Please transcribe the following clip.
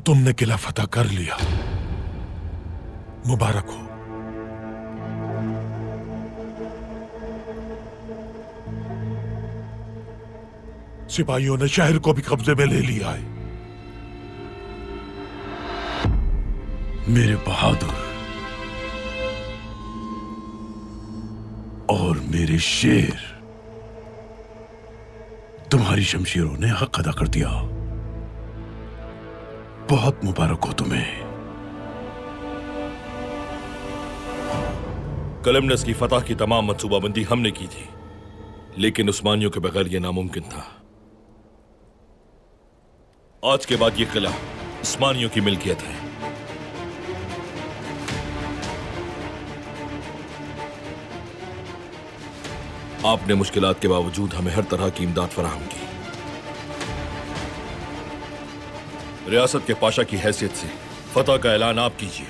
तुमने किला फतह कर लिया, मुबारक हो। सिपाहियों ने शहर को भी कब्जे में ले लिया है। मेरे बहादुर और मेरे शेर, तुम्हारी शमशीरों ने हक अदा कर दिया। बहुत मुबारक हो तुम्हें। कलमनस की फतह की तमाम मंसूबाबंदी हमने की थी, लेकिन उस्मानियों के बगैर यह नामुमकिन था। आज के बाद यह किला उस्मानियों की मिल्कियत है। आपने मुश्किलात के बावजूद हमें हर तरह की इमदाद फराहम की। रियासत के पाशा की हैसियत से फतह का ऐलान आप कीजिए।